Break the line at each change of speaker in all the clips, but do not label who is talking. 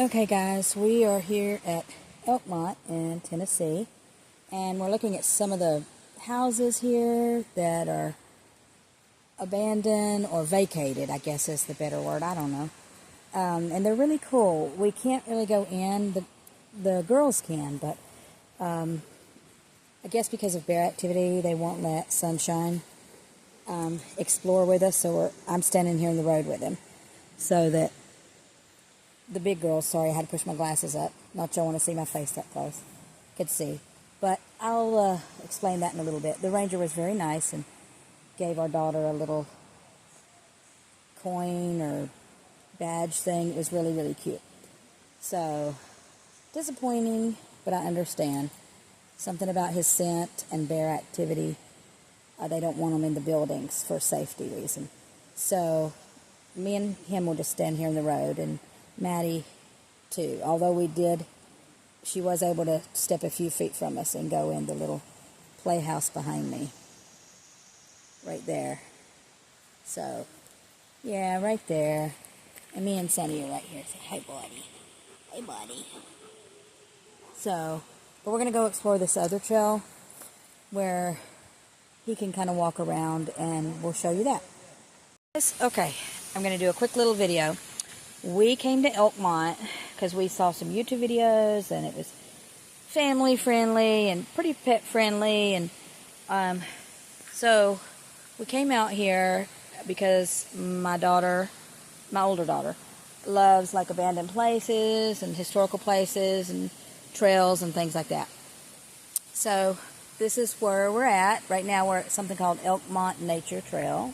Okay guys, we are here at Elkmont in Tennessee, and we're looking at some of the houses here that are abandoned or vacated, I guess is the better word, I don't know. And they're really cool. We can't really go in, the girls can, but I guess because of bear activity they won't let Sunshine explore with us, so I'm standing here in the road with him so that the big girls, sorry, I had to push my glasses up. Not y'all want to see my face that close. Could see. But I'll explain that in a little bit. The ranger was very nice and gave our daughter a little coin or badge thing. It was really, really cute. So, disappointing, but I understand. Something about his scent and bear activity. They don't want him in the buildings for safety reason. So, me and him will just stand here in the road, and Maddie too. Although she was able to step a few feet from us and go in the little playhouse behind me. Right there. So, yeah, right there. And me and Sonny are right here. Say, hey, buddy. Hey, buddy. So, but we're going to go explore this other trail where he can kind of walk around, and we'll show you that. Okay, I'm going to do a quick little video. We came to Elkmont because we saw some YouTube videos, and it was family friendly and pretty pet friendly, and so we came out here because my older daughter, loves like abandoned places and historical places and trails and things like that. So this is where we're at right now. We're at something called Elkmont Nature Trail.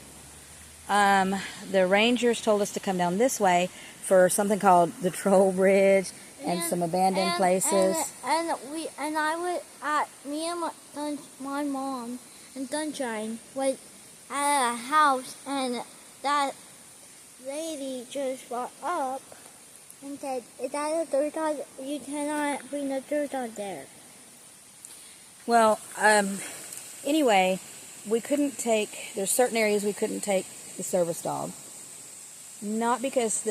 The rangers told us to come down this way for something called the Troll Bridge and some abandoned places.
Me and my mom and Sunshine was at a house, and that lady just walked up and said, "Is that a dirt dog? You cannot bring the dirt dog there."
Well, anyway, there's certain areas we couldn't take the service dog. Not because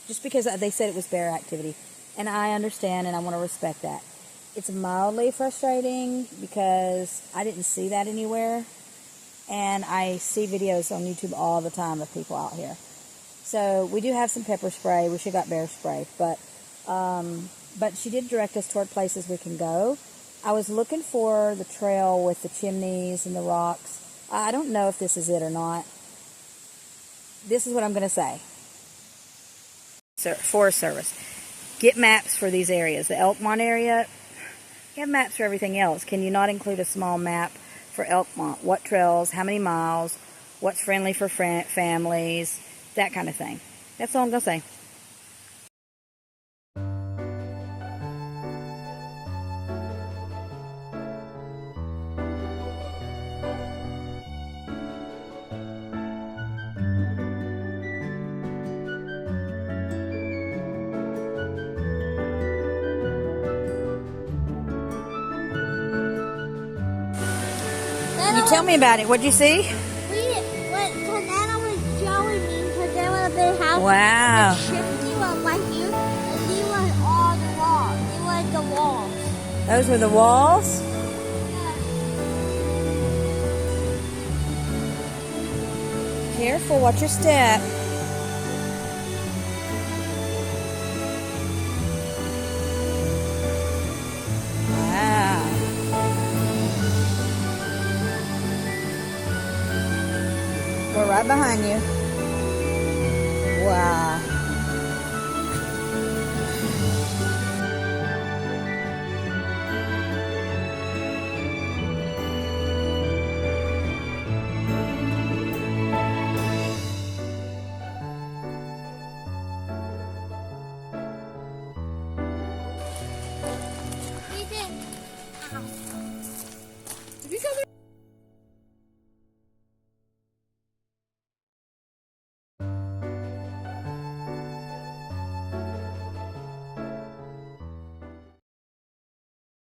just because they said it was bear activity. And I understand, and I want to respect that. It's mildly frustrating because I didn't see that anywhere. And I see videos on YouTube all the time of people out here. So we do have some pepper spray. We should have got bear spray. But she did direct us toward places we can go. I was looking for the trail with the chimneys and the rocks. I don't know if this is it or not. This is what I'm going to say. Forest Service. Get maps for these areas. The Elkmont area, you have maps for everything else. Can you not include a small map for Elkmont? What trails, how many miles, what's friendly for families, that kind of thing. That's all I'm going to say. Tell me about it. What'd you see?
Nana was showing me because there was a big house.
Wow.
And she was right here, and these were all the walls. These were the walls.
Those were the walls? Yeah. Careful, watch your step. Wow. We're right behind you. Wow.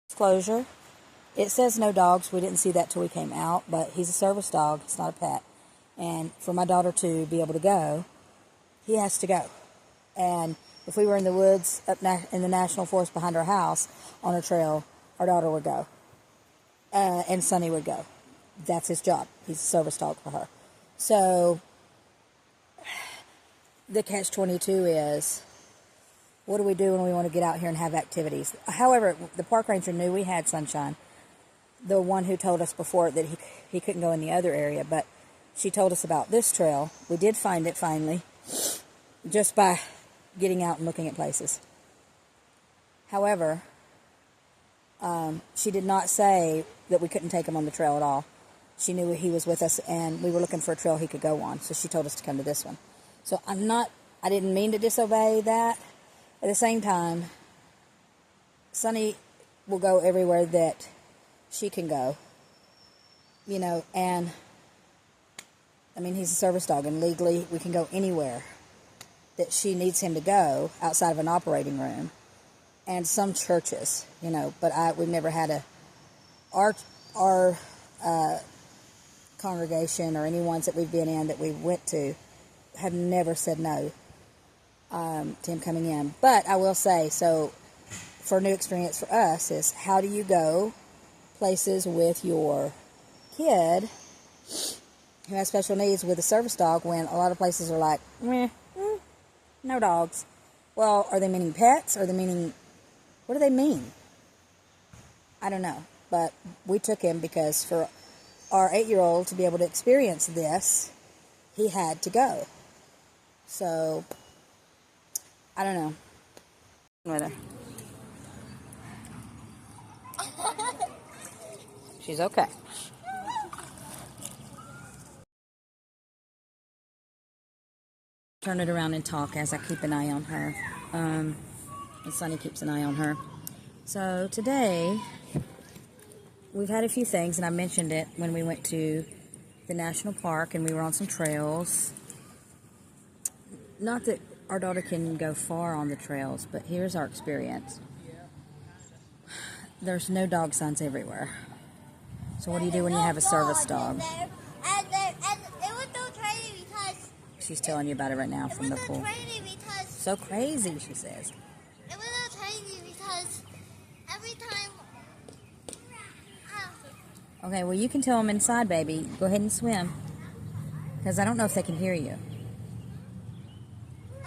Disclosure. It says no dogs. We didn't see that till we came out, but he's a service dog. It's not a pet. And for my daughter to be able to go, he has to go. And If we were in the woods in the national forest behind our house on a trail, our daughter would go. And Sonny would go. That's his job. He's a service dog for her. So the catch-22 is, what do we do when we want to get out here and have activities? However, the park ranger knew we had Sunshine, the one who told us before that he couldn't go in the other area, but she told us about this trail. We did find it finally, just by getting out and looking at places. However, she did not say that we couldn't take him on the trail at all. She knew he was with us, and we were looking for a trail he could go on, so she told us to come to this one. So I didn't mean to disobey that. At the same time, Sonny will go everywhere that she can go, and I mean, he's a service dog, and legally we can go anywhere that she needs him to go outside of an operating room, and some churches, but we've never had our congregation or any ones that we've been in that we went to have never said no to him coming in. But I will say, so for a new experience for us is, how do you go places with your kid who has special needs with a service dog when a lot of places are like, no dogs? Well, are they meaning pets? Are they meaning, what do they mean? I don't know. But we took him because for our 8-year-old to be able to experience this, he had to go. So, I don't know. With her. She's okay. Turn it around and talk as I keep an eye on her. And Sonny keeps an eye on her. So today, we've had a few things, and I mentioned it when we went to the national park and we were on some trails. Not that our daughter can go far on the trails, but here's our experience. There's no dog signs everywhere. So what do you do when you have a service dog?
And it was so crazy because...
She's telling you about it right now from the pool. So crazy, she says.
It was so crazy because every time...
Okay, well, you can tell them inside, baby. Go ahead and swim. Because I don't know if they can hear you.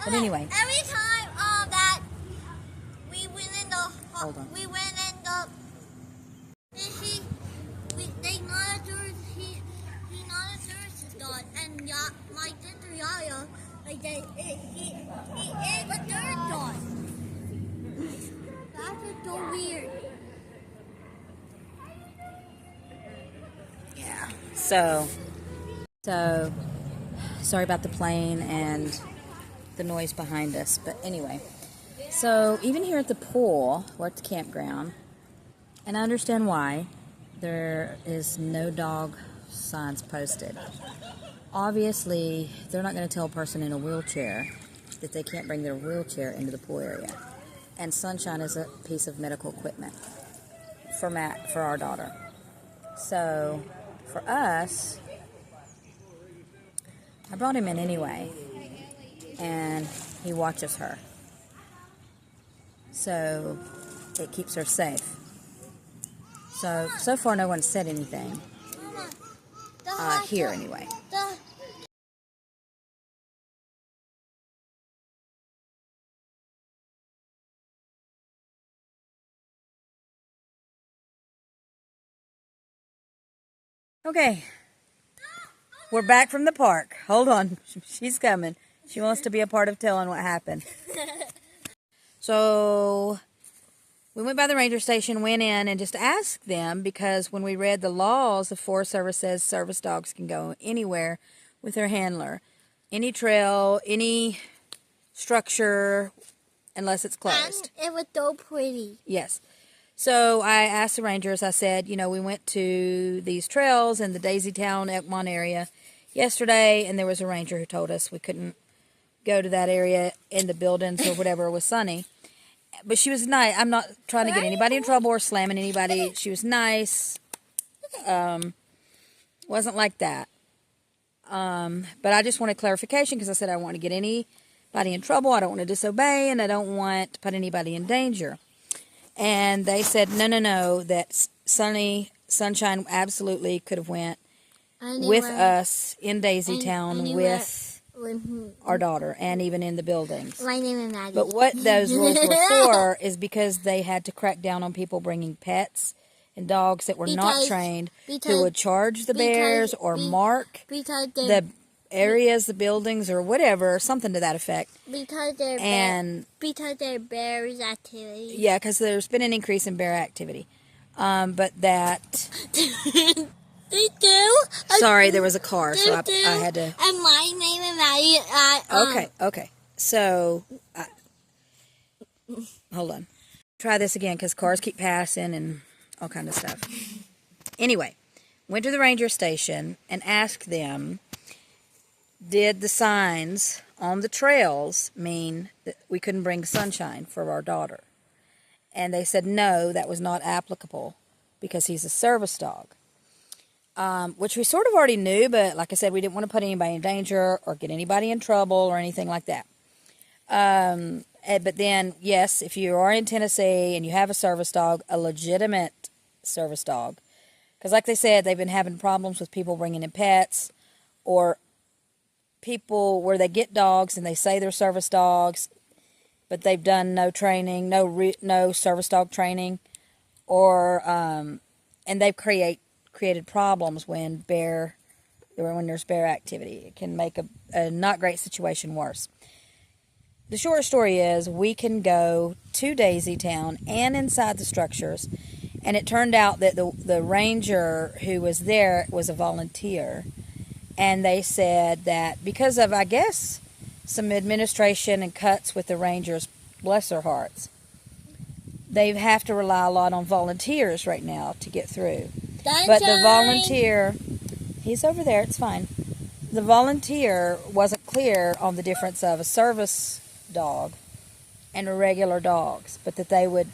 But anyway.
Every time that we went in the...
Hold on.
We went in the... They not a tourist, he's not a tourist dog. And my sister Yaya, like he is a tourist dog. That's so weird.
Yeah. So, sorry about the plane and the noise behind us. But anyway, so even here at the pool, we're at the campground, and I understand why there is no dog signs posted. Obviously, they're not going to tell a person in a wheelchair that they can't bring their wheelchair into the pool area. And Sunshine is a piece of medical equipment for our daughter. So, for us, I brought him in anyway, and he watches her. So, it keeps her safe. So far no one said anything. Here anyway. Okay. We're back from the park. Hold on. She's coming. She wants to be a part of telling what happened. So, we went by the ranger station, went in, and just asked them, because when we read the laws, the Forest Service says service dogs can go anywhere with their handler. Any trail, any structure, unless it's closed.
And it was so pretty.
Yes. So I asked the rangers, I said, we went to these trails in the daisytown, elkmont area yesterday, and there was a ranger who told us we couldn't go to that area in the buildings or whatever with Sonny. But she was nice. I'm not trying to get anybody in trouble or slamming anybody. She was nice. Wasn't like that. But I just wanted clarification because I said I don't want to get anybody anybody in trouble. I don't want to disobey, and I don't want to put anybody in danger. And they said, no, that Sunshine absolutely could have went with us in daisytown with our daughter, and even in the buildings.
My name is Maddie.
But what those rules were for is because they had to crack down on people bringing pets and dogs that were not trained, who would charge the bears or mark the areas, the buildings, or whatever, something to that effect.
Because they're bears activity.
Yeah, because there's been an increase in bear activity. But that...
They do.
Sorry, there was a car, so I had to...
And my name is Maddie.
Okay. So, hold on. Try this again, because cars keep passing and all kind of stuff. Anyway, went to the ranger station and asked them, did the signs on the trails mean that we couldn't bring Sunshine for our daughter? And they said no, that was not applicable because he's a service dog. Which we sort of already knew, but like I said, we didn't want to put anybody in danger or get anybody in trouble or anything like that. But then, yes, if you are in Tennessee and you have a service dog, a legitimate service dog, because like they said, they've been having problems with people bringing in pets, or people where they get dogs and they say they're service dogs, but they've done no training, no service dog training, or and they've created problems when there's bear activity. It can make a not great situation worse. The short story is we can go to Daisytown and inside the structures, and it turned out that the ranger who was there was a volunteer, and they said that because of, I guess, some administration and cuts with the rangers, bless their hearts, they have to rely a lot on volunteers right now to get through. But the volunteer, he's over there, it's fine. The volunteer wasn't clear on the difference of a service dog and regular dogs, but that they would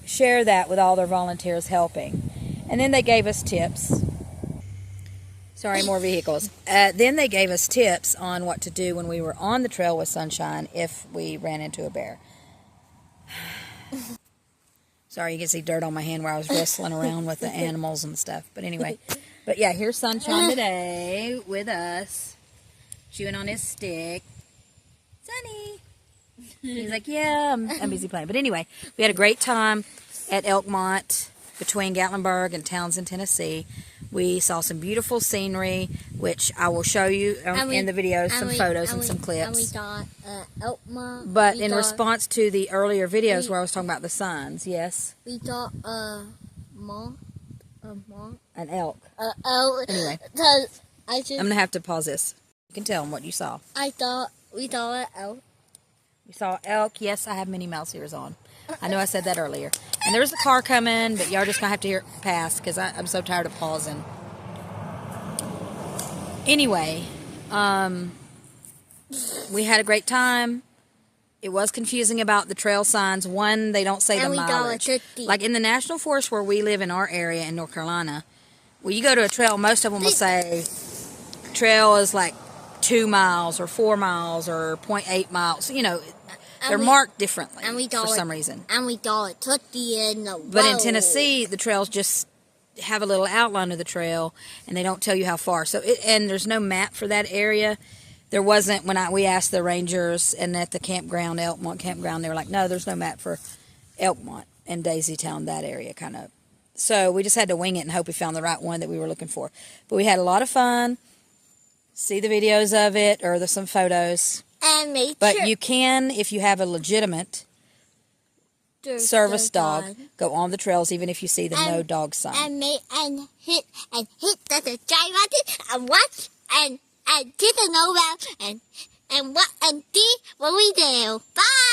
share that with all their volunteers helping. And then they gave us tips. Sorry, more vehicles. Then they gave us tips on what to do when we were on the trail with Sunshine if we ran into a bear. Sorry, you can see dirt on my hand where I was wrestling around with the animals and stuff. But anyway. But yeah, here's Sunshine today with us, chewing on his stick. Sunny. He's like, yeah, I'm busy playing. But anyway, we had a great time at Elkmont between Gatlinburg and Townsend, Tennessee. We saw some beautiful scenery, which I will show you in the video, some photos and some clips.
And we saw Elkmont.
But in response to the earlier videos where I was talking about the signs, yes?
We saw
an elk. Anyway,
I'm
going to have to pause this. You can tell them what you saw.
We saw an elk.
We saw elk. Yes, I have Minnie Mouse ears on. I know I said that earlier. And there's a car coming, but y'all just going to have to hear it pass because I'm so tired of pausing. Anyway, we had a great time. It was confusing about the trail signs. One, they don't say the mileage. Like in the national forest where we live in our area in North Carolina, when you go to a trail, most of them will say trail is like 2 miles or 4 miles or 0.8 miles. You know, they're marked differently for some reason.
And we thought it took the end of the
But in
road.
Tennessee, the trails just have a little outline of the trail, and they don't tell you how far. So, and there's no map for that area. There wasn't when we asked the rangers and at the campground, Elkmont campground, they were like, no, there's no map for Elkmont and Daisytown, that area kind of. So we just had to wing it and hope we found the right one that we were looking for. But we had a lot of fun. See the videos of it or some photos.
And
But you can, if you have a legitimate service dog, go on the trails even if you see the no dog sign.
And hit the subscribe button and watch and hit the no bell and see what we do. Bye.